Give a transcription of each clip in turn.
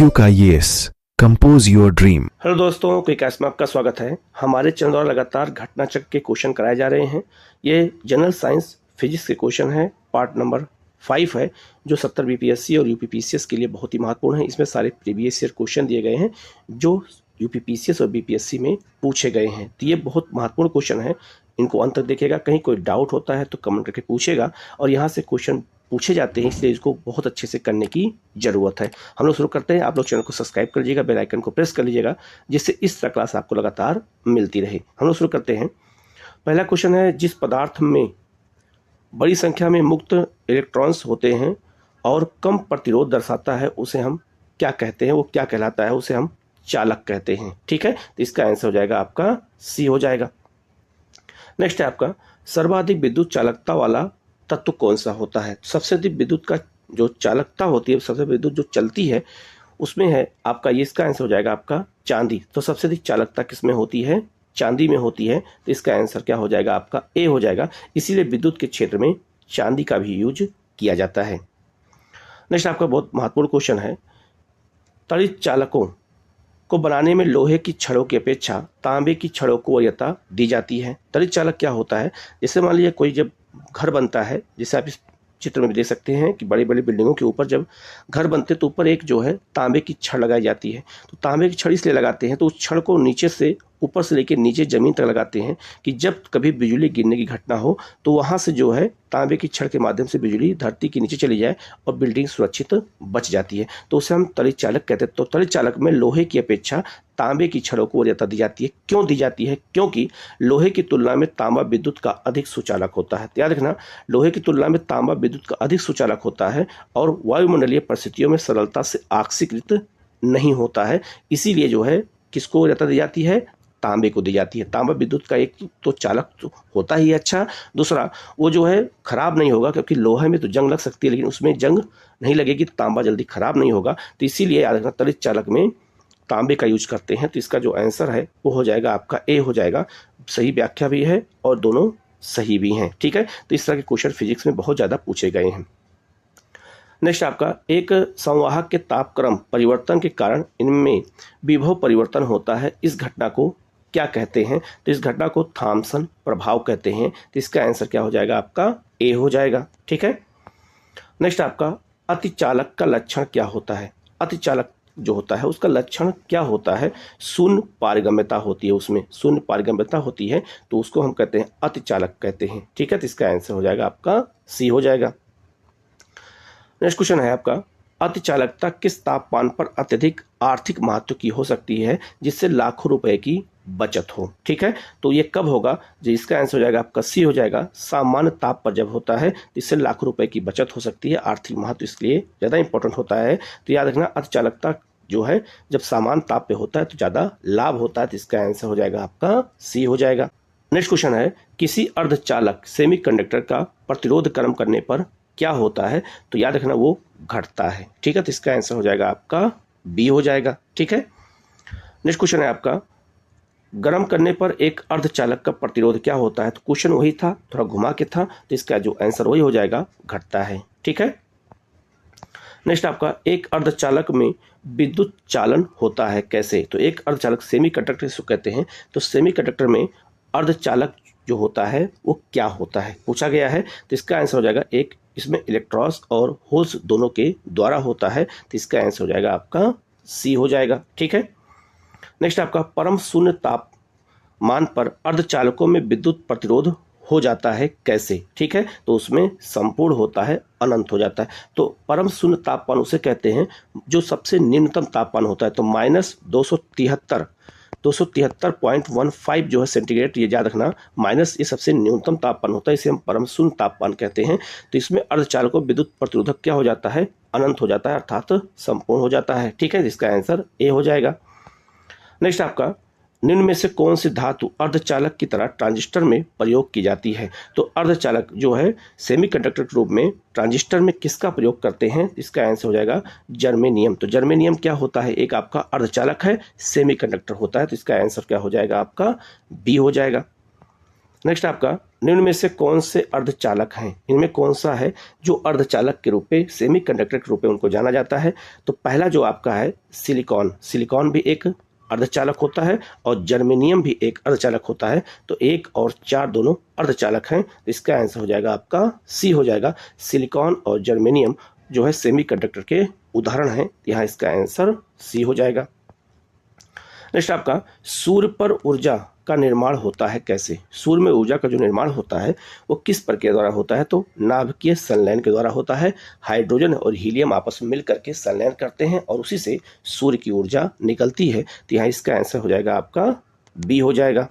IQ का yes, compose your dream. Hello दोस्तों, quick S में आपका स्वागत है। हमारे चैनल द्वारा लगातार घटना चक्र के क्वेश्चन कराए जा रहे हैं। ये जनरल साइंस फिजिक्स के क्वेश्चन है, पार्ट नंबर 5 है, जो 70 बीपीएससी और यूपीपीसीएस के लिए बहुत ही महत्वपूर्ण है। इसमें सारे प्रीवियस ईयर क्वेश्चन दिए गए हैं जो यूपीपीसीएस और बीपीएससी में पूछे गए हैं। तो ये बहुत महत्वपूर्ण क्वेश्चन है, इनको अंत तक देखिएगा। कहीं कोई डाउट होता है तो कमेंट करके पूछेगा, और यहाँ से क्वेश्चन पूछे जाते हैं, इसलिए इसको बहुत अच्छे से करने की ज़रूरत है। हम लोग शुरू करते हैं। आप लोग चैनल को सब्सक्राइब कर लीजिएगा, बेल आइकन को प्रेस कर लीजिएगा, जिससे इस तरह क्लास आपको लगातार मिलती रहे। हम लोग शुरू करते हैं। पहला क्वेश्चन है, जिस पदार्थ में बड़ी संख्या में मुक्त इलेक्ट्रॉन्स होते हैं और कम प्रतिरोध दर्शाता है, उसे हम क्या कहते हैं? वो क्या कहलाता है? उसे हम चालक कहते हैं। ठीक है, तो इसका आंसर हो जाएगा आपका सी हो जाएगा। नेक्स्ट है आपका, सर्वाधिक विद्युत चालकता वाला तत्व कौन सा होता है? सबसे अधिक विद्युत का जो चालकता होती है, सबसे विद्युत जो चलती है, उसमें है आपका, ये इसका आंसर हो जाएगा आपका चांदी। तो सबसे अधिक चालकता किस में होती है? चांदी में होती है। तो इसका आंसर क्या हो जाएगा आपका? ए हो जाएगा। इसीलिए विद्युत के क्षेत्र में चांदी का भी यूज किया जाता है। नेक्स्ट आपका बहुत महत्वपूर्ण क्वेश्चन है, त्वरित चालकों को बनाने में लोहे की छड़ों की अपेक्षा तांबे की छड़ों को वरीयता दी जाती है। त्वरित चालक क्या होता है? जैसे मान लीजिए कोई जब घर बनता है, जैसे आप इस चित्र में भी देख सकते हैं कि बड़ी बड़ी बिल्डिंगों के ऊपर जब घर बनते तो ऊपर एक जो है तांबे की छड़ लगाई जाती है। तो तांबे की छड़ इसलिए लगाते हैं, तो उस छड़ को नीचे से, ऊपर से लेकर नीचे ज़मीन तक लगाते हैं कि जब कभी बिजली गिरने की घटना हो तो वहाँ से जो है तांबे की छड़ के माध्यम से बिजली धरती के नीचे चली जाए और बिल्डिंग सुरक्षित बच जाती है। तो उसे हम त्वरित चालक कहते हैं। तो त्वरित चालक में लोहे की अपेक्षा तांबे की छड़ों को वरीयता दी जाती है। क्यों दी जाती है? क्योंकि लोहे की तुलना में तांबा विद्युत का अधिक सुचालक होता है। याद रखना, लोहे की तुलना में तांबा विद्युत का अधिक सुचालक होता है और वायुमंडलीय परिस्थितियों में सरलता से ऑक्सीकृत नहीं होता है। इसीलिए जो है किसको वरीयता दी जाती है? तांबे को दी जाती है। तांबा विद्युत का एक तो चालक तो होता ही अच्छा, दूसरा वो जो है खराब नहीं होगा, क्योंकि लोहे में तो जंग लग सकती है लेकिन उसमें जंग नहीं लगेगी, तांबा जल्दी खराब नहीं होगा। तो इसीलिए याद रखना, त्वरित चालक में तांबे का यूज करते हैं। तो इसका जो आंसर है वो हो जाएगा आपका ए हो जाएगा। सही व्याख्या भी है और दोनों सही भी हैं। ठीक है, तो इस तरह के क्वेश्चन फिजिक्स में बहुत ज़्यादा पूछे गए हैं। नेक्स्ट आपका, एक संवाहक के तापक्रम परिवर्तन के कारण इनमें विभव परिवर्तन होता है। इस घटना को क्या कहते हैं? तो इस घटना को थॉम्सन प्रभाव कहते हैं। तो इसका आंसर क्या हो जाएगा आपका? ए हो जाएगा। ठीक है, नेक्स्ट आपका, अतिचालक का लक्षण क्या होता है? अतिचालक जो होता है उसका लक्षण क्या होता है? शून्य पारगम्यता होती है, उसमें शून्य पारगम्यता होती है, तो उसको हम कहते हैं अतिचालक कहते हैं। ठीक है, तो इसका आंसर हो जाएगा आपका सी हो जाएगा। नेक्स्ट क्वेश्चन है आपका, अतिचालकता किस तापमान पर अत्यधिक आर्थिक महत्व की हो सकती है जिससे लाखों रुपए की बचत हो? ठीक है, तो ये कब होगा? जो इसका आंसर हो जाएगा आपका सी हो जाएगा। सामान्य ताप पर जब होता है तो इससे लाखों रुपए की बचत हो सकती है। आर्थिक महत्व इसलिए ज़्यादा इंपॉर्टेंट होता है। तो याद रखना, अतिचालकता जो है जब सामान्य ताप पे होता है तो ज़्यादा लाभ होता है। तो इसका आंसर हो जाएगा आपका सी हो जाएगा। नेक्स्ट क्वेश्चन है, किसी अर्धचालक सेमीकंडक्टर का प्रतिरोध कम करने पर क्या होता है? तो याद रखना, वो घटता है। ठीक है, तो इसका आंसर हो जाएगा आपका बी हो जाएगा। ठीक है, नेक्स्ट क्वेश्चन है आपका, गर्म करने पर एक अर्धचालक का प्रतिरोध क्या होता है? तो क्वेश्चन वही था, थोड़ा घुमा के था, तो इसका जो आंसर वही हो जाएगा, घटता है। ठीक है, नेक्स्ट आपका, एक अर्धचालक में विद्युत चालन होता है कैसे? तो एक अर्धचालक सेमीकंडक्टर इसको कहते हैं। तो सेमीकंडक्टर में अर्धचालक जो होता है वो क्या होता है, पूछा गया है। तो इसका आंसर हो जाएगा एक, इसमें इलेक्ट्रॉन्स और होल्स दोनों के द्वारा होता है। तो इसका आंसर हो जाएगा आपका सी हो जाएगा। ठीक है, नेक्स्ट आपका, परम शून्य तापमान पर अर्धचालकों में विद्युत प्रतिरोध हो जाता है कैसे? ठीक है, तो उसमें संपूर्ण होता है, अनंत हो जाता है। तो परम शून्य तापमान उसे कहते हैं जो सबसे निम्नतम तापमान होता है। तो माइनस 273.15 जो है सेंटीग्रेड, ये याद रखना, माइनस ये सबसे न्यूनतम तापमान होता है, इसे हम परम शून्य तापमान कहते हैं। तो इसमें अर्धचालकों विद्युत प्रतिरोधक क्या हो जाता है? अनंत हो जाता है, अर्थात संपूर्ण हो जाता है। ठीक है, जिसका आंसर ए हो जाएगा। नेक्स्ट आपका, निम्न में से कौन सी धातु अर्धचालक की तरह ट्रांजिस्टर में प्रयोग की जाती है? तो अर्धचालक जो है सेमीकंडक्टर के रूप में ट्रांजिस्टर में किसका प्रयोग करते हैं? इसका आंसर हो जाएगा जर्मेनियम। तो जर्मेनियम क्या होता है? एक आपका अर्धचालक है, सेमीकंडक्टर होता है। तो इसका आंसर क्या हो जाएगा आपका? बी हो जाएगा। नेक्स्ट आपका निम्न में से कौन से अर्धचालक हैं, इनमें कौन सा है जो अर्धचालक के रूप में, सेमी कंडक्टर के रूप में उनको जाना जाता है। तो पहला जो आपका है सिलिकॉन, सिलिकॉन भी एक अर्धचालक होता है और जर्मेनियम भी एक अर्धचालक होता है। तो 1 और 4 दोनों अर्धचालक हैं। इसका आंसर हो जाएगा आपका सी हो जाएगा। सिलिकॉन और जर्मेनियम जो है सेमी कंडक्टर के उदाहरण हैं, यहाँ इसका आंसर सी हो जाएगा। नेक्स्ट आपका सूर्य पर ऊर्जा का निर्माण होता है कैसे। सूर्य में ऊर्जा का जो निर्माण होता है वो किस प्रक्रिया द्वारा होता है, तो नाभिकीय संलयन के द्वारा होता है। हाइड्रोजन और हीलियम आपस में मिलकर के संलयन करते हैं और उसी से सूर्य की ऊर्जा निकलती है। तो यहाँ इसका आंसर हो जाएगा आपका बी हो जाएगा।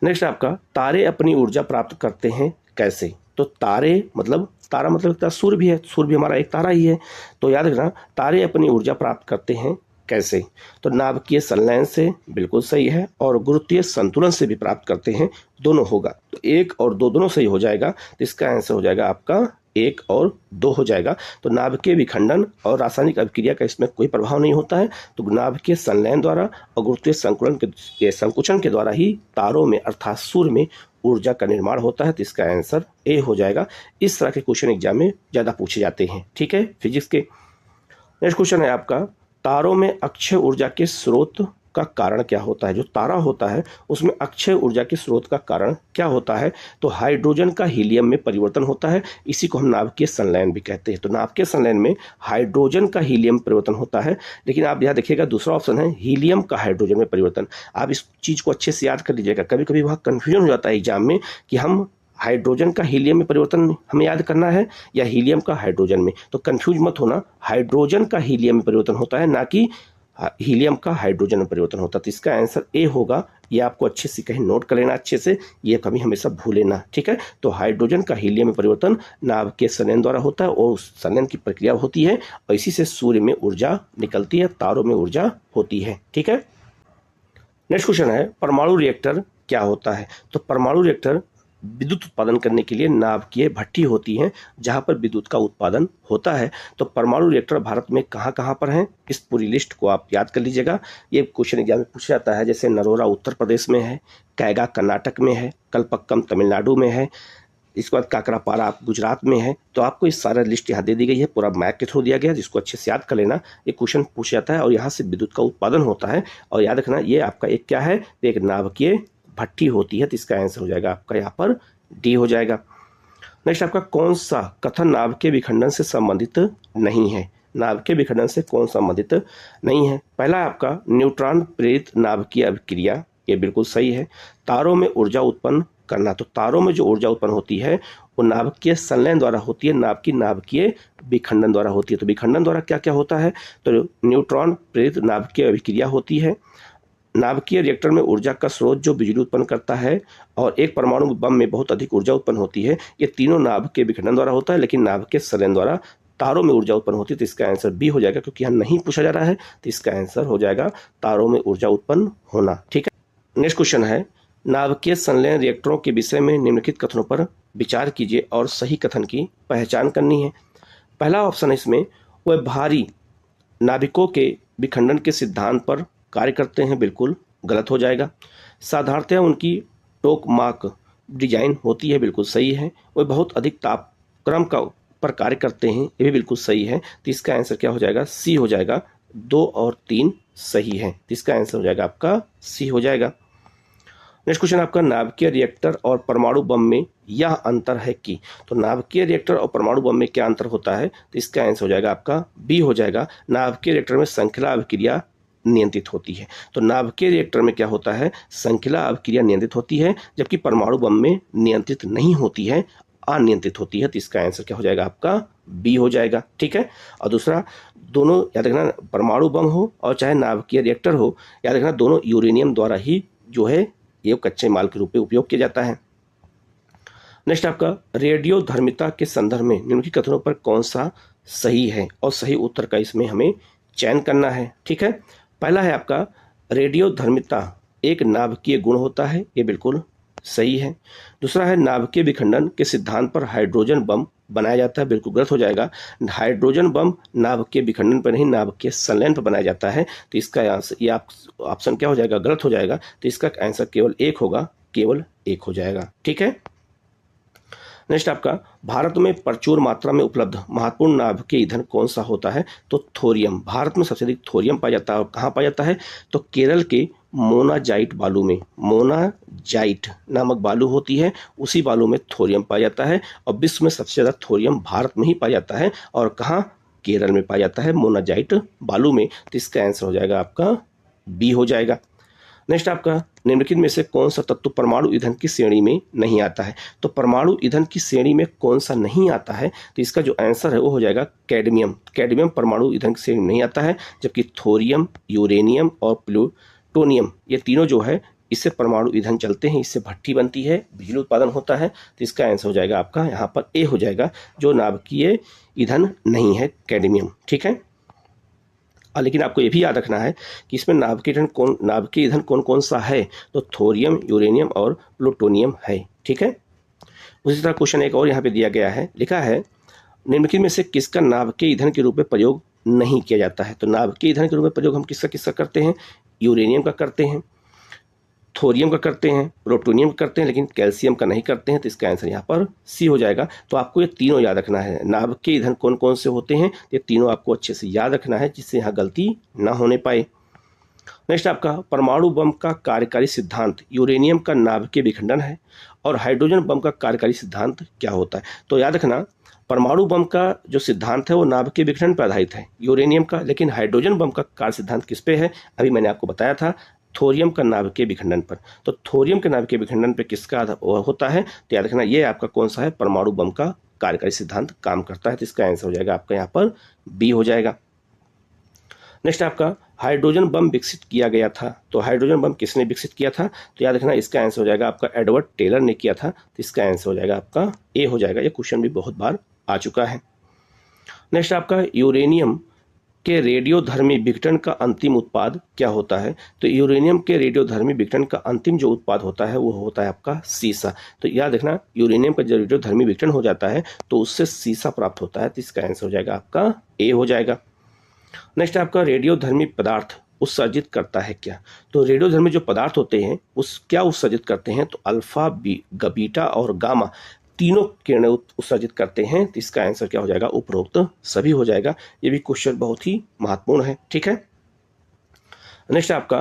नेक्स्ट आपका तारे अपनी ऊर्जा प्राप्त करते हैं कैसे। तो तारे मतलब, तारा मतलब सूर्य भी है, सूर्य भी हमारा एक तारा ही है। तो याद रखना तारे अपनी ऊर्जा प्राप्त करते हैं कैसे, तो नाभिकीय संलयन से, बिल्कुल सही है, और गुरुत्वीय संतुलन से भी प्राप्त करते हैं, दोनों होगा। तो 1 और 2 दोनों सही हो जाएगा। तो इसका आंसर हो जाएगा आपका 1 और 2 हो जाएगा। तो नाभिकीय विखंडन और रासायनिक अभिक्रिया का इसमें कोई प्रभाव नहीं होता है। तो नाभिकीय संलयन द्वारा और गुरुत्वीय संकुचन के द्वारा ही तारों में अर्थात सूर्य में ऊर्जा का निर्माण होता है। तो इसका आंसर ए हो जाएगा। इस तरह के क्वेश्चन एग्जाम में ज़्यादा पूछे जाते हैं, ठीक है, फिजिक्स के। नेक्स्ट क्वेश्चन है आपका तारों में अक्षय ऊर्जा के स्रोत का कारण क्या होता है। जो तारा होता है उसमें अक्षय ऊर्जा के स्रोत का कारण क्या होता है, तो हाइड्रोजन का हीलियम में परिवर्तन होता है। इसी को हम नाभिकीय संलयन भी कहते हैं। तो नाभिकीय संलयन में हाइड्रोजन का हीलियम परिवर्तन होता है। लेकिन आप यहाँ देखिएगा दूसरा ऑप्शन है हीलियम का हाइड्रोजन में परिवर्तन। आप इस चीज़ को अच्छे से याद कर लीजिएगा। कभी कभी वहाँ कन्फ्यूजन हो जाता है एग्जाम में कि हम हाइड्रोजन का हीलियम में परिवर्तन हमें याद करना है या हीलियम का हाइड्रोजन में। तो कंफ्यूज मत होना, हाइड्रोजन का हीलियम में परिवर्तन होता है, ना कि हीलियम का हाइड्रोजन में परिवर्तन होता है। तो इसका आंसर ए होगा। ये आपको अच्छे से कहीं नोट कर लेना अच्छे से, ये कभी हमेशा भूले ना, ठीक है। तो हाइड्रोजन का हीलियम में परिवर्तन नाभिकीय संलयन द्वारा होता है और उस संलयन की प्रक्रिया होती है और इसी से सूर्य में ऊर्जा निकलती है, तारों में ऊर्जा होती है, ठीक है। नेक्स्ट क्वेश्चन है परमाणु रिएक्टर क्या होता है। तो परमाणु रिएक्टर विद्युत उत्पादन करने के लिए नाभिकीय भट्ठी होती हैं जहां पर विद्युत का उत्पादन होता है। तो परमाणु रिएक्टर भारत में कहां कहां पर हैं, इस पूरी लिस्ट को आप याद कर लीजिएगा। ये क्वेश्चन एग्जाम में पूछा जाता है। जैसे नरोरा उत्तर प्रदेश में है, कैगा कर्नाटक में है, कलपक्कम तमिलनाडु में है, इसके बाद काकरापारा गुजरात में है। तो आपको इस सारा लिस्ट यहाँ दे दी गई है, पूरा मैप के थ्रू दिया गया, जिसको अच्छे से याद कर लेना। ये क्वेश्चन पूछा जाता है और यहाँ से विद्युत का उत्पादन होता है। और याद रखना ये आपका एक क्या है, एक नाभिकीय भट्ठी होती है। तो इसका आंसर हो जाएगा आपका यहाँ पर डी हो जाएगा। नेक्स्ट आपका कौन सा कथन नाभिकीय विखंडन से संबंधित नहीं है। नाभिकीय विखंडन से कौन संबंधित नहीं है। पहला आपका न्यूट्रॉन प्रेरित नाभिकीय अभिक्रिया, ये बिल्कुल सही है। तारों में ऊर्जा उत्पन्न करना, तो तारों में जो ऊर्जा उत्पन्न होती है वो नाभिकीय संलयन द्वारा होती है, नाभिकीय विखंडन द्वारा होती है। तो विखंडन द्वारा क्या क्या होता है, तो न्यूट्रॉन प्रेरित नाभिकीय अभिक्रिया होती है। नाभिकीय रिएक्टर में ऊर्जा का स्रोत जो बिजली उत्पन्न करता है और एक परमाणु बम में बहुत अधिक ऊर्जा उत्पन्न होती है। ये तीनों नाभिकीय विखंडन द्वारा होता है, लेकिन नाभिकीय संलयन द्वारा तारों में ऊर्जा उत्पन्न होती है। तो इसका आंसर बी हो जाएगा, क्योंकि यहाँ नहीं पूछा जा रहा है। तो इसका आंसर हो जाएगा तारों में ऊर्जा उत्पन्न होना, ठीक है। नेक्स्ट क्वेश्चन है नाभिकीय संलयन रिएक्टरों के विषय में निम्नलिखित कथनों पर विचार कीजिए और सही कथन की पहचान करनी है। पहला ऑप्शन है इसमें, वह भारी नाभिकों के विखंडन के सिद्धांत पर कार्य करते हैं, बिल्कुल गलत हो जाएगा। साधारणतः उनकी टोकमाक डिजाइन होती है, बिल्कुल सही है। वे बहुत अधिक तापक्रम का पर कार्य करते हैं, ये भी बिल्कुल सही है। तो इसका आंसर क्या हो जाएगा, सी हो जाएगा। 2 और 3 सही है। तो इसका आंसर हो जाएगा आपका सी हो जाएगा। नेक्स्ट क्वेश्चन आपका नाभिकीय रिएक्टर और परमाणु बम में यह अंतर है कि, तो नाभिकीय रिएक्टर और परमाणु बम में क्या अंतर होता है, तो इसका आंसर हो जाएगा आपका बी हो जाएगा। नाभिकीय रिएक्टर में श्रृंखला अभिक्रिया नियंत्रित होती है। तो नाभिकीय रिएक्टर में क्या होता है, श्रृंखला अभिक्रिया नियंत्रित होती है, जबकि परमाणु बम में नियंत्रित नहीं होती है, अनियंत्रित होती है। तो इसका आंसर क्या हो जाएगा आपका बी हो जाएगा, ठीक है। और दूसरा, दोनों याद रखना, परमाणु बम हो और चाहे नाभिकीय रिएक्टर हो, याद रखना दोनों यूरेनियम द्वारा ही जो है ये कच्चे माल के रूप में उपयोग किया जाता है। नेक्स्ट आपका रेडियो धर्मिता के संदर्भ में निम्नलिखित कथनों पर कौन सा सही है, और सही उत्तर का इसमें हमें चयन करना है, ठीक है। पहला है आपका रेडियो धर्मिता एक नाभिकीय गुण होता है, ये बिल्कुल सही है। दूसरा है नाभिकीय विखंडन के सिद्धांत पर हाइड्रोजन बम बनाया जाता है, बिल्कुल गलत हो जाएगा। हाइड्रोजन बम नाभिकीय विखंडन पर नहीं, नाभिकीय संलयन पर बनाया जाता है। तो इसका आंसर, ये ऑप्शन क्या हो जाएगा, गलत हो जाएगा। तो इसका आंसर केवल एक होगा, केवल 1 हो जाएगा। ठीक है। नेक्स्ट आपका, भारत में प्रचुर मात्रा में उपलब्ध महत्वपूर्ण नाभिकीय ईंधन कौन सा होता है? तो थोरियम। भारत में सबसे अधिक थोरियम पाया जाता है। और कहाँ पाया जाता है? तो केरल के मोनाजाइट बालू में। मोनाजाइट नामक बालू होती है, उसी बालू में थोरियम पाया जाता है। और विश्व में सबसे ज़्यादा थोरियम भारत में ही पाया जाता है। और कहाँ? केरल में पाया जाता है, मोनाजाइट बालू में। तो इसका आंसर हो जाएगा आपका बी हो जाएगा। नेक्स्ट आपका, निम्नलिखित में से कौन सा तत्व परमाणु ईंधन की श्रेणी में नहीं आता है? तो परमाणु ईंधन की श्रेणी में कौन सा नहीं आता है? तो इसका जो आंसर है वो हो जाएगा कैडमियम। कैडमियम परमाणु ईंधन की श्रेणी में नहीं आता है, जबकि थोरियम, यूरेनियम और प्लूटोनियम ये तीनों जो है इससे परमाणु ईंधन चलते हैं, इससे भट्ठी बनती है, बिजली उत्पादन होता है। तो इसका आंसर हो जाएगा आपका यहाँ पर ए हो जाएगा, जो नाभिकीय ईंधन नहीं है कैडमियम। ठीक है। लेकिन आपको ये भी याद रखना है कि इसमें नाभिकीय ईंधन कौन कौन सा है? तो थोरियम, यूरेनियम और प्लूटोनियम है। ठीक है। उसी तरह क्वेश्चन एक और यहाँ पे दिया गया है, लिखा है निम्नलिखित में से किसका नाभिकीय ईंधन के रूप में प्रयोग नहीं किया जाता है? तो नाभिकीय ईंधन के रूप में प्रयोग हम किसका किसका करते हैं? यूरेनियम का करते हैं, थोरियम का करते हैं, प्लूटोनियम का करते हैं, लेकिन कैल्शियम का नहीं करते हैं। तो इसका आंसर यहाँ पर सी हो जाएगा। तो आपको ये तीनों याद रखना है, नाभिकीय ईंधन कौन कौन से होते हैं, ये तीनों आपको अच्छे से याद रखना है, जिससे यहाँ गलती ना होने पाए। नेक्स्ट आपका, परमाणु बम का कार्यकारी सिद्धांत यूरेनियम का नाभिकीय विखंडन है, और हाइड्रोजन बम का कार्यकारी सिद्धांत क्या होता है? तो याद रखना, परमाणु बम का जो सिद्धांत है वो नाभिकीय विखंडन पर आधारित है यूरेनियम का, लेकिन हाइड्रोजन बम का कार्य सिद्धांत किस पे है? अभी मैंने आपको बताया था, थोरियम का नाभिकीय विखंडन पर। तो थोरियम के नाभिकीय विखंडन पर किसका होता है? तो याद रखना, ये आपका कौन सा है? परमाणु बम का कार्यकारी सिद्धांत काम करता है। तो इसका आंसर हो जाएगा आपका यहाँ पर बी हो जाएगा। नेक्स्ट आपका, हाइड्रोजन बम विकसित किया गया था। तो हाइड्रोजन बम किसने विकसित किया था? तो याद रखना, इसका आंसर हो जाएगा आपका एडवर्ड टेलर ने किया था। तो इसका आंसर हो जाएगा आपका ए हो जाएगा। ये क्वेश्चन भी बहुत बार आ चुका है। नेक्स्ट आपका, यूरेनियम के रेडियोधर्मी विघटन का अंतिम उत्पाद क्या होता है? तो यूरेनियम के रेडियोधर्मी विघटन का अंतिम जो उत्पाद होता है वो होता है आपका सीसा। तो याद रखना, यूरेनियम का जब रेडियोधर्मी विघटन हो जाता है तो उससे सीसा प्राप्त होता है। तो इसका आंसर हो जाएगा आपका ए हो जाएगा। नेक्स्ट आपका, रेडियोधर्मी पदार्थ उत्सर्जित करता है क्या? तो रेडियोधर्मी जो पदार्थ होते हैं उस क्या उत्सर्जित करते हैं? तो अल्फा, बीटा और गामा तीनों किरणें उत्सर्जित करते हैं। तो इसका आंसर क्या हो जाएगा? उपरोक्त सभी हो जाएगा। ये भी क्वेश्चन बहुत ही महत्वपूर्ण है। ठीक है। नेक्स्ट आपका,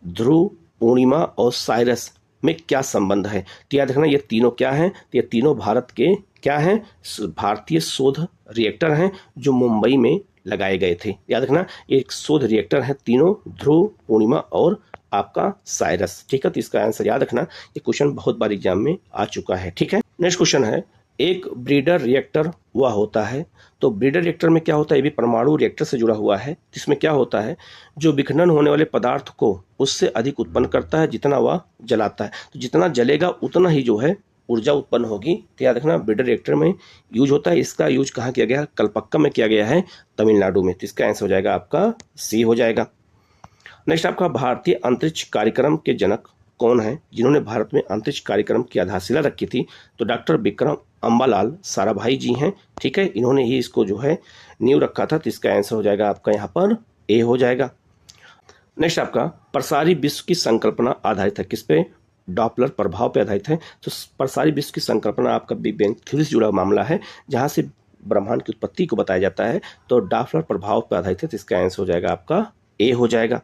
ध्रुव, पूर्णिमा और साइरस में क्या संबंध है? तो याद रखना, ये तीनों क्या हैं? तो ये तीनों भारत के क्या हैं? भारतीय शोध रिएक्टर हैं जो मुंबई में लगाए गए थे। याद रखना, एक शोध रिएक्टर है तीनों, ध्रुव, पूर्णिमा और आपका साइरस। ठीक है। तो इसका आंसर याद रखना, ये क्वेश्चन बहुत बार एग्जाम में आ चुका है। ठीक है। नेक्स्ट क्वेश्चन है, एक ब्रीडर रिएक्टर वह होता है। तो ब्रीडर रिएक्टर में क्या होता है? ये भी परमाणु रिएक्टर से जुड़ा हुआ है। इसमें क्या होता है? जो विखंडन होने वाले पदार्थ को उससे अधिक उत्पन्न करता है जितना वह जलाता है। तो जितना जलेगा उतना ही जो है ऊर्जा उत्पन्न होगी। तो याद रखना, ब्रीडर रिएक्टर में यूज होता है। इसका यूज कहाँ किया गया है? कलपक्कम में किया गया है, तमिलनाडु में। तो इसका आंसर हो जाएगा आपका सी हो जाएगा। नेक्स्ट आपका, भारतीय अंतरिक्ष कार्यक्रम के जनक कौन है जिन्होंने भारत में अंतरिक्ष कार्यक्रम की आधारशिला रखी थी? तो डॉक्टर विक्रम अम्बालाल साराभाई जी हैं। ठीक है। इन्होंने ही इसको जो है नींव रखा था। तो इसका आंसर हो जाएगा आपका यहाँ पर ए हो जाएगा। नेक्स्ट आपका, प्रसारी विश्व की संकल्पना आधारित है किस पे? डॉपलर प्रभाव पे आधारित है। तो प्रसारी विश्व की संकल्पना आपका बिग बैंग थ्योरी से जुड़ा मामला है, जहाँ से ब्रह्मांड की उत्पत्ति को बताया जाता है। तो डॉपलर प्रभाव पे आधारित है। तो इसका आंसर हो जाएगा आपका ए हो जाएगा।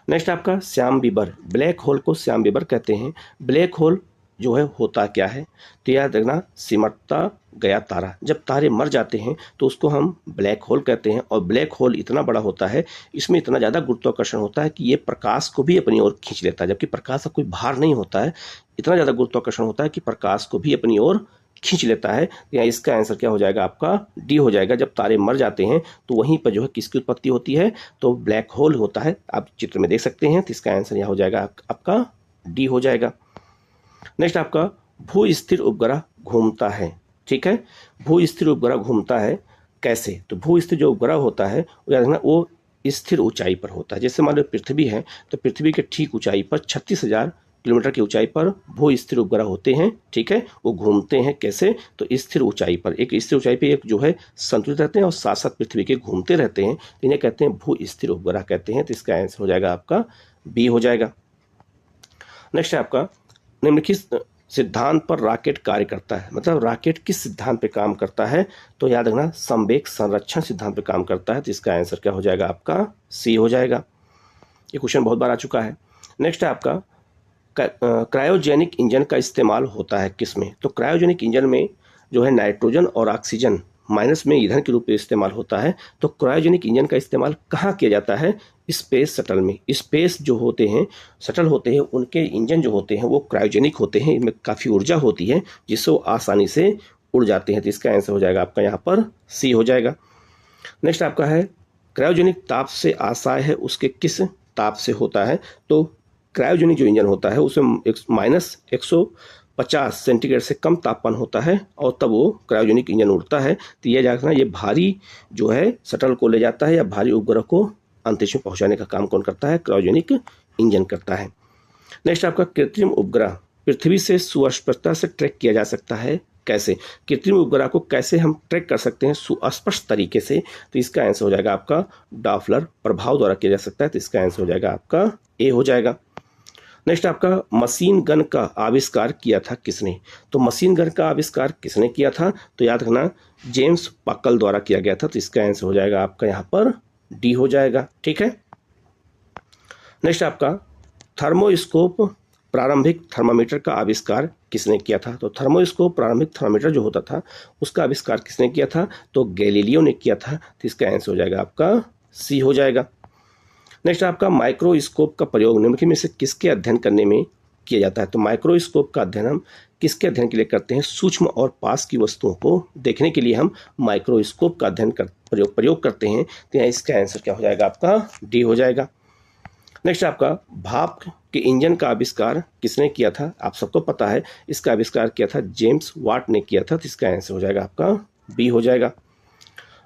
नेक्स्ट आपका, श्याम बीबर, ब्लैक होल को श्याम बीबर कहते हैं। ब्लैक होल जो है होता क्या है? तो याद रखना, सिमटता गया तारा। जब तारे मर जाते हैं तो उसको हम ब्लैक होल कहते हैं। और ब्लैक होल इतना बड़ा होता है, इसमें इतना ज़्यादा गुरुत्वाकर्षण होता है कि ये प्रकाश को भी अपनी ओर खींच लेता है, जबकि प्रकाश का कोई भार नहीं होता है। इतना ज़्यादा गुरुत्वाकर्षण होता है कि प्रकाश को भी अपनी ओर खींच लेता है। या इसका आंसर क्या हो जाएगा? आपका डी हो जाएगा। जब तारे मर जाते हैं तो वहीं पर जो है किसकी उत्पत्ति होती है? तो ब्लैक होल होता है। आप चित्र में देख सकते हैं। तो इसका आंसर यहाँ हो जाएगा आपका डी हो जाएगा। नेक्स्ट आपका, भू स्थिर उपग्रह घूमता है। ठीक है। भू स्थिर उपग्रह घूमता है कैसे? तो भू स्थिर जो उपग्रह होता है याद रखना, वो स्थिर ऊंचाई पर होता है। जैसे मान लो पृथ्वी है, तो पृथ्वी के ठीक ऊंचाई पर 36,000 किलोमीटर की ऊंचाई पर भू स्थिर उपग्रह होते हैं। ठीक है। वो घूमते हैं कैसे? तो स्थिर ऊंचाई पर, एक स्थिर ऊंचाई पर एक जो है संतुलित रहते हैं और साथ साथ पृथ्वी के घूमते रहते हैं। इन्हें कहते हैं भू स्थिर उपग्रह कहते हैं। तो इसका आंसर हो जाएगा आपका बी हो जाएगा। नेक्स्ट है आपका, निम्नलिखित सिद्धांत पर रॉकेट कार्य करता है, मतलब रॉकेट किस सिद्धांत पे काम करता है, तो याद रखना संवेग संरक्षण सिद्धांत पे काम करता है। तो इसका आंसर क्या हो जाएगा आपका सी हो जाएगा। ये क्वेश्चन बहुत बार आ चुका है। नेक्स्ट है आपका क्रायोजेनिक इंजन का इस्तेमाल होता है किसमें, तो क्रायोजेनिक इंजन में जो है नाइट्रोजन और ऑक्सीजन माइनस में ईंधन के रूप में इस्तेमाल होता है। तो क्रायोजेनिक इंजन का इस्तेमाल कहाँ किया जाता है, स्पेस शटल में। स्पेस जो होते हैं शटल होते हैं उनके इंजन जो होते हैं वो क्रायोजेनिक होते हैं, इनमें काफ़ी ऊर्जा होती है जिससे वो आसानी से उड़ जाते हैं। तो इसका आंसर हो जाएगा आपका यहाँ पर सी हो जाएगा। नेक्स्ट आपका है क्रायोजेनिक ताप से आशय है उसके किस ताप से होता है, तो क्रायोजेनिक जो इंजन होता है उसमें -150 सेंटीग्रेड से कम तापमान होता है और तब वो क्रायोजेनिक इंजन उड़ता है। तो ये जाना ये भारी जो है शटल को ले जाता है या भारी उपग्रह को अंतरिक्ष में पहुंचाने का काम कौन करता है, क्रायोजेनिक इंजन करता है। नेक्स्ट आपका कृत्रिम उपग्रह पृथ्वी से सुस्पष्टता से ट्रैक किया जा सकता है कैसे, कृत्रिम उपग्रह को कैसे हम ट्रैक कर सकते हैं सुस्पष्ट तरीके से, तो इसका आंसर हो जाएगा आपका डॉपलर प्रभाव द्वारा किया जा सकता है। तो इसका आंसर हो जाएगा आपका ए हो जाएगा। नेक्स्ट आपका मशीन गन का आविष्कार किया था किसने, तो मशीन गन का आविष्कार किसने किया था, तो याद रखना जेम्स पकल द्वारा किया गया था। तो इसका आंसर हो जाएगा आपका यहाँ पर डी हो जाएगा। ठीक है। नेक्स्ट आपका थर्मोस्कोप प्रारंभिक थर्मामीटर का आविष्कार किसने किया था, तो थर्मोस्कोप प्रारंभिक थर्मामीटर जो होता था उसका आविष्कार किसने किया था, तो गैलीलियो ने किया था। तो इसका आंसर हो जाएगा आपका सी हो जाएगा। नेक्स्ट आपका माइक्रोस्कोप का प्रयोग निम्नलिखित में से किसके अध्ययन करने में किया जाता है, तो माइक्रोस्कोप का अध्ययन हम किसके अध्ययन के लिए करते हैं, सूक्ष्म और पास की वस्तुओं को देखने के लिए हम माइक्रोस्कोप का अध्ययन प्रयोग करते हैं। तो यहाँ इसका आंसर क्या हो जाएगा आपका डी हो जाएगा। नेक्स्ट आपका भाप के इंजन का आविष्कार किसने किया था, आप सबको पता है इसका आविष्कार किया था जेम्स वाट ने किया था। तो इसका आंसर हो जाएगा आपका बी हो जाएगा।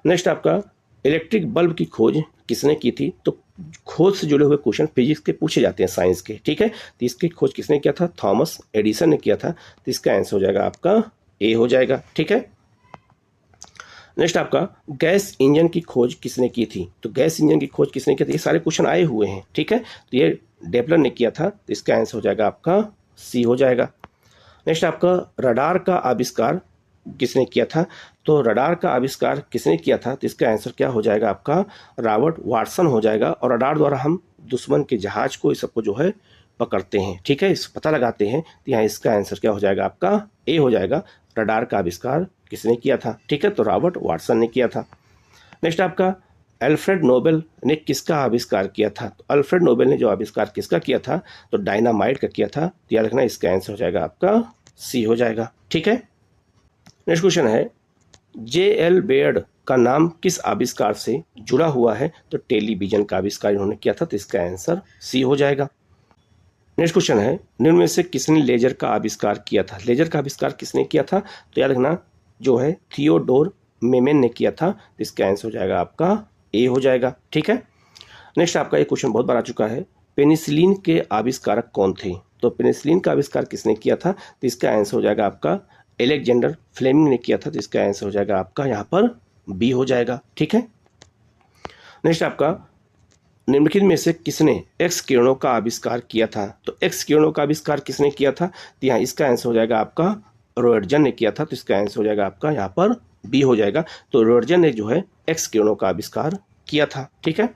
नेक्स्ट आपका इलेक्ट्रिक बल्ब की खोज किसने की थी, तो खोज से जुड़े हुए क्वेश्चन फिजिक्स के पूछे जाते हैं, साइंस के। ठीक है। तो इसकी खोज किसने किया था, थॉमस एडिसन ने किया था। तो इसका आंसर हो जाएगा आपका ए हो जाएगा। ठीक है। नेक्स्ट आपका गैस इंजन की खोज किसने की थी, तो गैस इंजन की खोज किसने की थी, ये सारे क्वेश्चन आए हुए हैं। ठीक है। तो ये डेपलर ने किया था। तो इसका आंसर हो जाएगा आपका सी हो जाएगा। नेक्स्ट आपका रडार का आविष्कार किसने किया था, तो रडार का आविष्कार किसने किया था, तो इसका आंसर क्या हो जाएगा आपका रॉबर्ट वाटसन हो जाएगा। और रडार द्वारा हम दुश्मन के जहाज को इस सबको जो है पकड़ते हैं। ठीक है, इस पता लगाते हैं। तो यहाँ इसका आंसर क्या हो जाएगा आपका ए हो जाएगा। रडार का आविष्कार किसने किया था, ठीक है, तो रॉबर्ट वाटसन ने किया था। नेक्स्ट आपका अल्फ्रेड नोबेल ने किसका आविष्कार किया था, तो अल्फ्रेड नोबेल ने जो आविष्कार किसका किया था, तो डायनामाइट का किया था। तो याद रखना इसका आंसर हो जाएगा आपका सी हो जाएगा। ठीक है। नेक्स्ट क्वेश्चन है J.L. बेयर्ड का नाम किस आविष्कार से जुड़ा हुआ है, तो टेलीविजन का आविष्कार इन्होंने किया था। तो इसका आंसर सी हो जाएगा। नेक्स्ट क्वेश्चन है निम्न में से किसने लेजर का आविष्कार किया था, लेजर का आविष्कार किसने किया था, तो याद रखना जो है थियोडोर मेमेन ने किया था। तो इसका आंसर हो जाएगा आपका ए हो जाएगा। ठीक है। नेक्स्ट आपका एक क्वेश्चन बहुत बार आ चुका है, पेनिसिलिन के आविष्कारक कौन थे, तो पेनिसिलिन का आविष्कार किसने किया था, तो इसका आंसर हो जाएगा आपका एलेक्जेंडर फ्लेमिंग ने किया था। तो इसका आंसर हो जाएगा आपका यहाँ पर बी हो जाएगा। ठीक है। नेक्स्ट आपका निम्नलिखित में से किसने एक्स किरणों का आविष्कार किया था, तो एक्स किरणों का आविष्कार किसने किया था, तो यहाँ इसका आंसर हो जाएगा आपका रॉयटजन ने किया था। तो इसका आंसर हो जाएगा आपका यहाँ पर बी हो जाएगा। तो रॉयटजन ने जो है एक्स किरणों का आविष्कार किया था। ठीक है।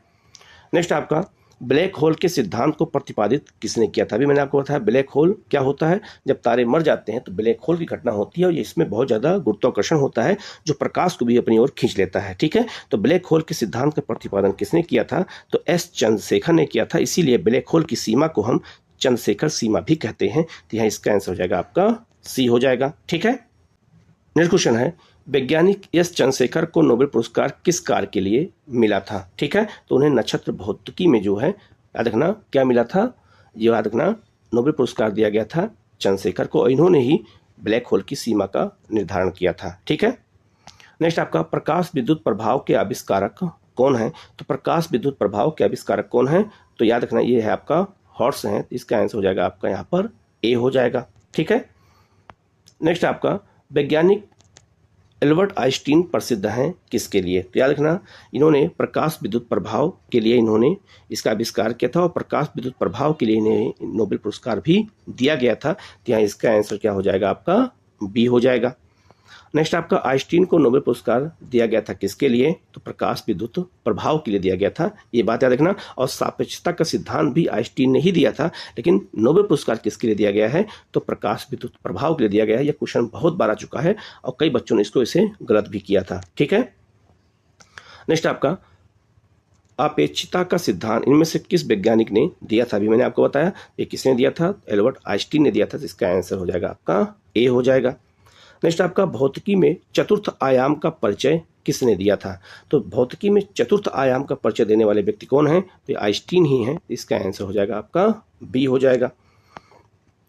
नेक्स्ट आपका ब्लैक होल के सिद्धांत को प्रतिपादित किसने किया था, अभी मैंने आपको बताया ब्लैक होल क्या होता है, जब तारे मर जाते हैं तो ब्लैक होल की घटना होती है और इसमें बहुत ज़्यादा गुरुत्वाकर्षण होता है जो प्रकाश को भी अपनी ओर खींच लेता है। ठीक है। तो ब्लैक होल के सिद्धांत का प्रतिपादन किसने किया था, तो एस चंद्रशेखर ने किया था। इसीलिए ब्लैक होल की सीमा को हम चंद्रशेखर सीमा भी कहते हैं। तो यहाँ इसका आंसर हो जाएगा आपका सी हो जाएगा। ठीक है। नेक्स्ट क्वेश्चन है वैज्ञानिक एस चंद्रशेखर को नोबेल पुरस्कार किस कार्य के लिए मिला था, ठीक है, तो उन्हें नक्षत्र भौतिकी में जो है याद रखना क्या मिला था, ये याद रखना नोबेल पुरस्कार दिया गया था चंद्रशेखर को, इन्होंने ही ब्लैक होल की सीमा का निर्धारण किया था। ठीक है। नेक्स्ट आपका प्रकाश विद्युत प्रभाव के आविष्कारक कौन है, तो प्रकाश विद्युत प्रभाव के आविष्कारक कौन है, तो याद रखना ये है आपका हॉर्स है। इसका आंसर हो जाएगा आपका यहाँ पर ए हो जाएगा। ठीक है। नेक्स्ट आपका वैज्ञानिक एल्बर्ट आइंस्टीन प्रसिद्ध हैं किसके लिए? तो याद रखना, इन्होंने प्रकाश विद्युत प्रभाव के लिए इन्होंने इसका आविष्कार किया था और प्रकाश विद्युत प्रभाव के लिए इन्हें नोबेल पुरस्कार भी दिया गया था। तो यहाँ इसका आंसर क्या हो जाएगा? आपका बी हो जाएगा। नेक्स्ट आपका, आइंस्टीन को नोबेल पुरस्कार दिया गया था किसके लिए? तो प्रकाश विद्युत प्रभाव के लिए दिया गया था, ये बात याद रखना। और सापेक्षता का सिद्धांत भी आइंस्टीन ने ही दिया था, लेकिन नोबेल पुरस्कार किसके लिए दिया गया है? तो प्रकाश विद्युत प्रभाव के लिए दिया गया है। यह क्वेश्चन बहुत बार आ चुका है और कई बच्चों ने इसको इसे गलत भी किया था। ठीक है, नेक्स्ट आपका, अपेक्षिता का सिद्धांत इनमें से किस वैज्ञानिक ने दिया था? अभी मैंने आपको बताया, ये किसने दिया था? एल्बर्ट आइंस्टीन ने दिया था। तो इसका आंसर हो जाएगा आपका ए हो जाएगा। नेक्स्ट आपका, भौतिकी में चतुर्थ आयाम का परिचय किसने दिया था? तो भौतिकी में चतुर्थ आयाम का परिचय देने वाले व्यक्ति कौन है? तो आइंस्टीन ही हैं। इसका आंसर हो जाएगा आपका बी हो जाएगा।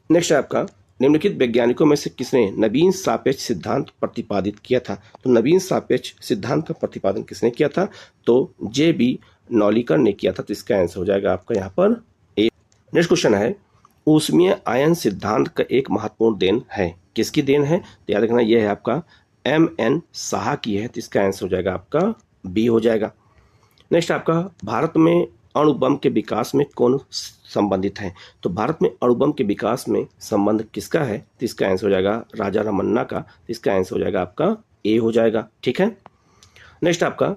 नेक्स्ट आपका, निम्नलिखित वैज्ञानिकों में से किसने नवीन सापेक्ष सिद्धांत प्रतिपादित किया था? तो नवीन सापेक्ष सिद्धांत का प्रतिपादन किसने किया था? तो जे.बी. नॉलिकर ने किया था। तो इसका आंसर हो जाएगा आपका यहाँ पर ए। नेक्स्ट क्वेश्चन है, ऊष्मीय आयन सिद्धांत का एक महत्वपूर्ण देन है, किसकी देन है? तो याद रखना, यह है आपका M.N. साहा की है। तो इसका आंसर हो जाएगा आपका बी हो जाएगा। नेक्स्ट आपका, भारत में अणु बम के विकास में कौन संबंधित है? तो भारत में अणु बम के विकास में संबंध किसका है? तो इसका आंसर हो जाएगा राजा रमन्ना का। तो इसका आंसर हो जाएगा आपका ए हो जाएगा। ठीक है, नेक्स्ट आपका,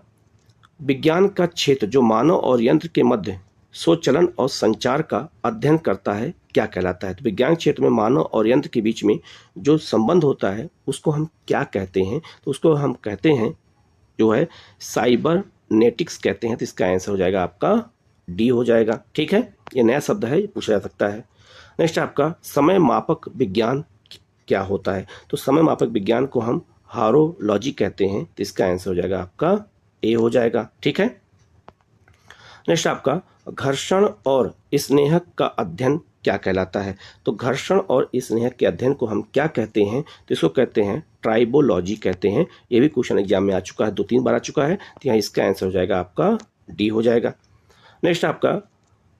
विज्ञान का क्षेत्र जो मानव और यंत्र के मध्य स्वचलन और संचार का अध्ययन करता है क्या कहलाता है? तो विज्ञान क्षेत्र में मानव और यंत्र के बीच में जो संबंध होता है उसको हम क्या कहते हैं? तो उसको हम कहते हैं जो है साइबरनेटिक्स कहते हैं। तो इसका आंसर हो जाएगा आपका डी हो जाएगा। ठीक है, ये नया शब्द है, ये पूछा जा सकता है। नेक्स्ट आपका, समय मापक विज्ञान क्या होता है? तो समय मापक विज्ञान को हम हारोलॉजी कहते हैं। तो इसका आंसर हो जाएगा आपका ए हो जाएगा। ठीक है, नेक्स्ट आपका, घर्षण और स्नेहक का अध्ययन क्या कहलाता है? तो घर्षण और स्नेहक के अध्ययन को हम क्या कहते हैं? तो इसको कहते हैं ट्राइबोलॉजी कहते हैं। ये भी क्वेश्चन एग्जाम में आ चुका है, 2-3 बार आ चुका है। तो यहाँ इसका आंसर हो जाएगा आपका डी हो जाएगा। नेक्स्ट आपका,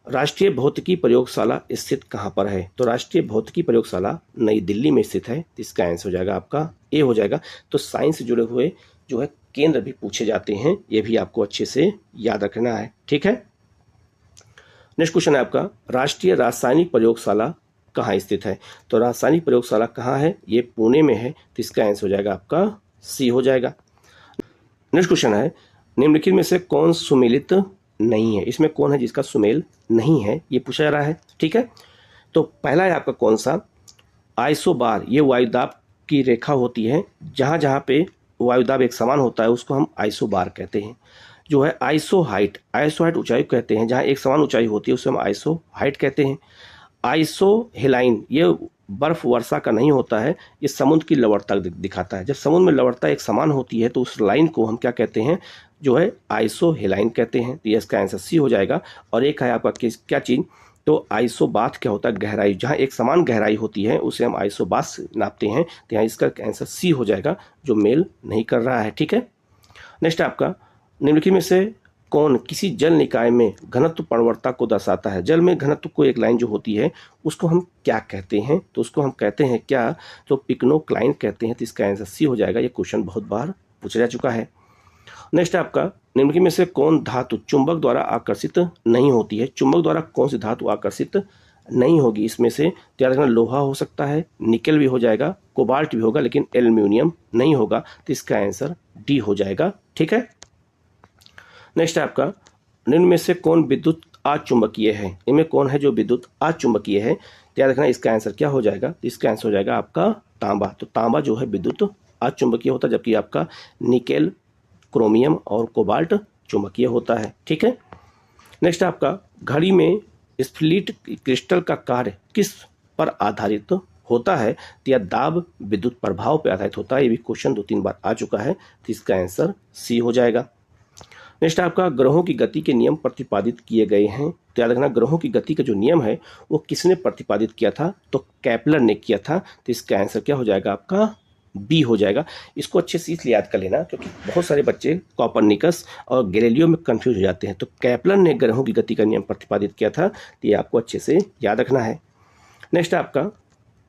राष्ट्रीय भौतिकी प्रयोगशाला स्थित कहाँ पर है? तो राष्ट्रीय भौतिकी प्रयोगशाला नई दिल्ली में स्थित है। तो इसका आंसर हो जाएगा आपका ए हो जाएगा। तो साइंस से जुड़े हुए जो है केंद्र भी पूछे जाते हैं, ये भी आपको अच्छे से याद रखना है। ठीक है, नेक्स्ट क्वेश्चन है आपका, राष्ट्रीय रासायनिक प्रयोगशाला कहाँ स्थित है? तो रासायनिक प्रयोगशाला कहाँ है? ये पुणे में है। तो इसका आंसर हो जाएगा आपका सी हो जाएगा। नेक्स्ट क्वेश्चन है, निम्नलिखित में से कौन सुमेलित नहीं है? इसमें कौन है जिसका सुमेल नहीं है, ये पूछा जा रहा है। ठीक है, तो पहला है आपका कौन सा? आइसोबार। ये वायुदाब की रेखा होती है, जहाँ जहाँ पे वायुदाब एक समान होता है उसको हम आइसोबार कहते हैं। जो है आइसो हाइट ऊंचाई कहते हैं, जहाँ एक समान ऊंचाई होती है उसे हम आइसो हाइट कहते हैं। आइसो हेलाइन, ये बर्फ वर्षा का नहीं होता है, ये समुद्र की लवणता दिखाता है। जब समुद्र में लवणता एक समान होती है तो उस लाइन को हम क्या कहते हैं? जो है आइसो हेलाइन कहते हैं। तो ये इसका आंसर सी हो जाएगा। और एक है आपका क्या चीज़? तो आइसोबाथ क्या होता है? गहराई, जहाँ एक समान गहराई होती है उसे हम आइसोबाथ नापते हैं। तो यहाँ इसका आंसर सी हो जाएगा, जो मेल नहीं कर रहा है। ठीक है, नेक्स्ट आपका, निम्नलिखित में से कौन किसी जल निकाय में घनत्व प्रवणता को दर्शाता है? जल में घनत्व को एक लाइन जो होती है उसको हम क्या कहते हैं? तो उसको हम कहते हैं क्या? तो पिक्नोक्लाइन कहते हैं। तो इसका आंसर सी हो जाएगा। ये क्वेश्चन बहुत बार पूछा जा चुका है। नेक्स्ट आपका, निम्नलिखित में से कौन धातु चुंबक द्वारा आकर्षित नहीं होती है? चुंबक द्वारा कौन सी धातु आकर्षित नहीं होगी इसमें से? तो याद रखना, लोहा हो सकता है, निकल भी हो जाएगा, कोबाल्ट भी होगा, लेकिन एल्यूमिनियम नहीं होगा। तो इसका आंसर डी हो जाएगा। ठीक है, नेक्स्ट आपका, निम्न में से कौन विद्युत अचुंबकीय है? इनमें कौन है जो विद्युत अचुंबकीय है? तो याद रखना, इसका आंसर क्या हो जाएगा? तो इसका आंसर हो जाएगा आपका तांबा। तो तांबा जो है विद्युत अचुंबकीय होता है, जबकि आपका निकेल, क्रोमियम और कोबाल्ट चुंबकीय होता है। ठीक है, नेक्स्ट आपका, घड़ी में स्फटिक क्रिस्टल का कार्य किस पर आधारित होता है? तो यह दाब विद्युत प्रभाव पर आधारित होता है। ये भी क्वेश्चन 2-3 बार आ चुका है। तो इसका आंसर सी हो जाएगा। नेक्स्ट आपका, ग्रहों की गति के नियम प्रतिपादित किए गए हैं। तो याद रखना, ग्रहों की गति का जो नियम है वो किसने प्रतिपादित किया था? तो केपलर ने किया था। तो इसका आंसर क्या हो जाएगा? आपका बी हो जाएगा। इसको अच्छे से इसलिए याद कर लेना क्योंकि बहुत सारे बच्चे कॉपरनिकस और गैलीलियो में कंफ्यूज हो जाते हैं। तो केपलर ने ग्रहों की गति का नियम प्रतिपादित किया था। तो ये आपको अच्छे से याद रखना है। नेक्स्ट आपका,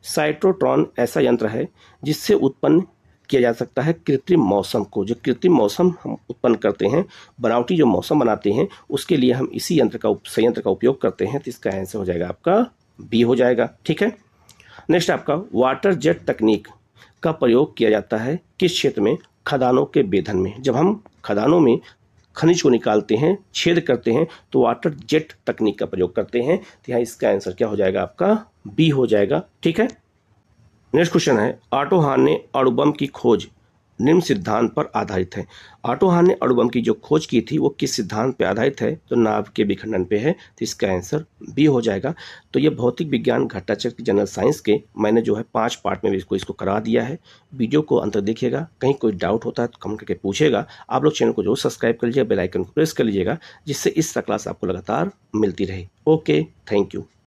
साइक्लोट्रॉन ऐसा यंत्र है जिससे उत्पन्न किया जा सकता है कृत्रिम मौसम को। जो कृत्रिम मौसम हम उत्पन्न करते हैं, बनावटी जो मौसम बनाते हैं, उसके लिए हम इसी संयंत्र का उपयोग करते हैं। तो इसका आंसर हो जाएगा आपका बी हो जाएगा। ठीक है, नेक्स्ट आपका वाटर जेट तकनीक का प्रयोग किया जाता है किस क्षेत्र में? खदानों के बेधन में। जब हम खदानों में खनिज को निकालते हैं, छेद करते हैं, तो वाटर जेट तकनीक का प्रयोग करते हैं। तो यहाँ इसका आंसर क्या हो जाएगा? आपका बी हो जाएगा। ठीक है, नेक्स्ट क्वेश्चन है, ऑटो हान ने अणुबम की खोज निम्न सिद्धांत पर आधारित है। ऑटो हान ने अणुबम की जो खोज की थी वो किस सिद्धांत पर आधारित है? तो नाभ के विखंडन पे है। तो इसका आंसर बी हो जाएगा। तो ये भौतिक विज्ञान घटाचक्र जनरल साइंस के मैंने जो है 5 पार्ट में इसको करा दिया है। वीडियो को अंत देखिएगा, कहीं कोई डाउट होता है तो कमेंट करके पूछेगा। आप लोग चैनल को जरूर सब्सक्राइब कर लीजिएगा, बेल आइकन को प्रेस कर लीजिएगा, जिससे इस क्लास आपको लगातार मिलती रहे। Okay, thank you.